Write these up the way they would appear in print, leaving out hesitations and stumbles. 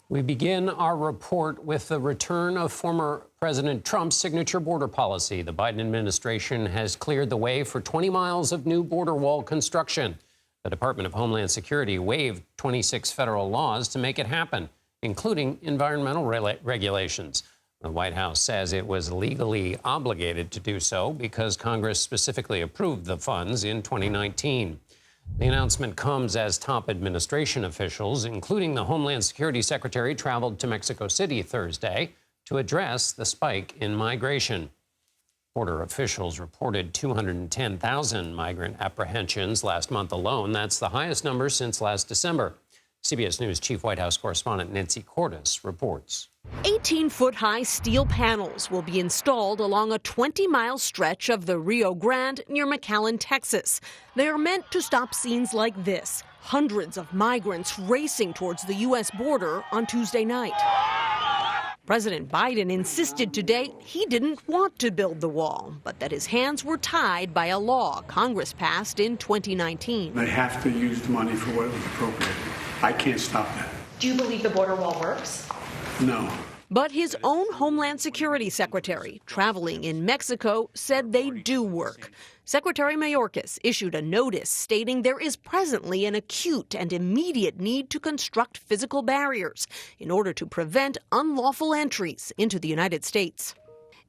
We begin our report with the return of former President Trump's signature border policy. The Biden administration has cleared the way for 20 miles of new border wall construction. The Department of Homeland Security waived 26 federal laws to make it happen, including environmental regulations. The White House says it was legally obligated to do so because Congress specifically approved the funds in 2019. The announcement comes as top administration officials, including the Homeland Security Secretary, traveled to Mexico City Thursday to address the spike in migration. Border officials reported 210,000 migrant apprehensions last month alone. That's the highest number since last December. CBS News Chief White House correspondent Nancy Cordes reports. 18-foot-high steel panels will be installed along a 20-mile stretch of the Rio Grande near McAllen, Texas. They are meant to stop scenes like this, hundreds of migrants racing towards the U.S. border on Tuesday night. President Biden insisted today he didn't want to build the wall, but that his hands were tied by a law Congress passed in 2019. They have to use the money for what was appropriated. I can't stop that. Do you believe the border wall works? No. But his own Homeland Security Secretary, traveling in Mexico, said they do work. Secretary Mayorkas issued a notice stating there is presently an acute and immediate need to construct physical barriers in order to prevent unlawful entries into the United States.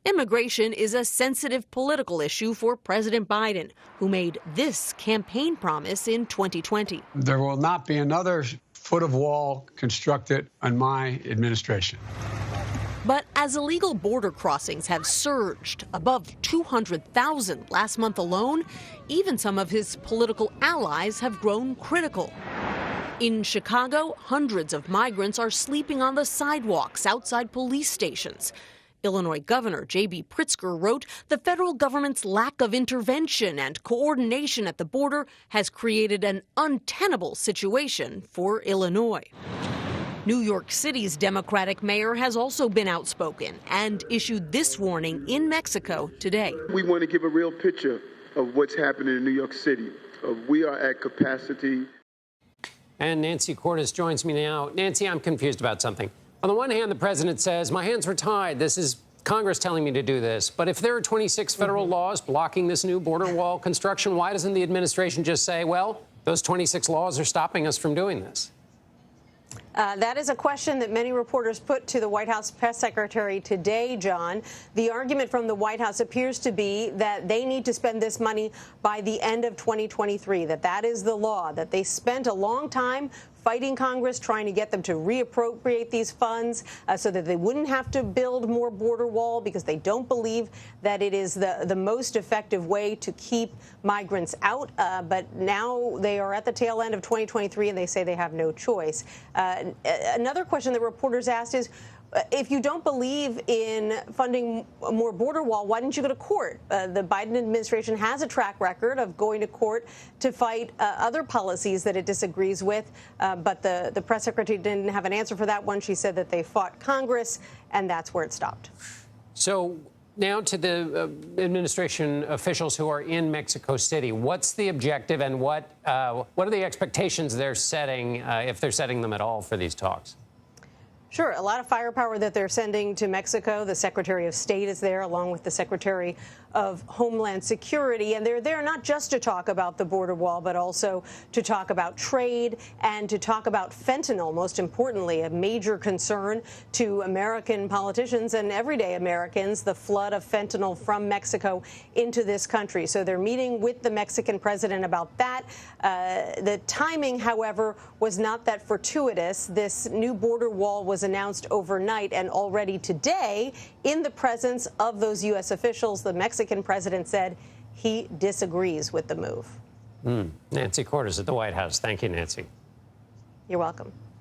Immigration is a sensitive political issue for President Biden, who made this campaign promise in 2020. There will not be another foot of wall constructed on my administration. But as illegal border crossings have surged above 200,000 last month alone, even some of his political allies have grown critical. In Chicago, hundreds of migrants are sleeping on the sidewalks outside police stations. Illinois Governor J.B. Pritzker wrote, the federal government's lack of intervention and coordination at the border has created an untenable situation for Illinois. New York City's Democratic mayor has also been outspoken and issued this warning in Mexico today. We want to give a real picture of what's happening in New York City. We are at capacity. And Nancy Cordes joins me now. Nancy, I'm confused about something. On the one hand, the president says, my hands were tied. This is Congress telling me to do this. But if there are 26 federal laws blocking this new border wall construction, why doesn't the administration just say, well, those 26 laws are stopping us from doing this? That is a question that many reporters put to the White House press secretary today, John. The argument from the White House appears to be that they need to spend this money by the end of 2023, that is the law, that they spent a long time fighting Congress, trying to get them to reappropriate these funds so that they wouldn't have to build more border wall because they don't believe that it is the most effective way to keep migrants out. But now they are at the tail end of 2023 and they say they have no choice. Another question that reporters asked is, if you don't believe in funding more border wall, why didn't you go to court? The Biden administration has a track record of going to court to fight other policies that it disagrees with, but the press secretary didn't have an answer for that one. She said that they fought Congress, and that's where it stopped. So now to the administration officials who are in Mexico City. What's the objective, and what are the expectations they're setting, if they're setting them at all, for these talks? Sure. A lot of firepower that they're sending to Mexico. The Secretary of State is there, along with the Secretary of Homeland Security. And they're there not just to talk about the border wall, but also to talk about trade and to talk about fentanyl, most importantly, a major concern to American politicians and everyday Americans, the flood of fentanyl from Mexico into this country. So they're meeting with the Mexican president about that. The timing, however, was not that fortuitous. This new border wall was announced overnight, and already today, in the presence of those U.S. officials, the Mexican president said he disagrees with the move. Nancy Cordes at the White House. Thank you, Nancy. You're welcome.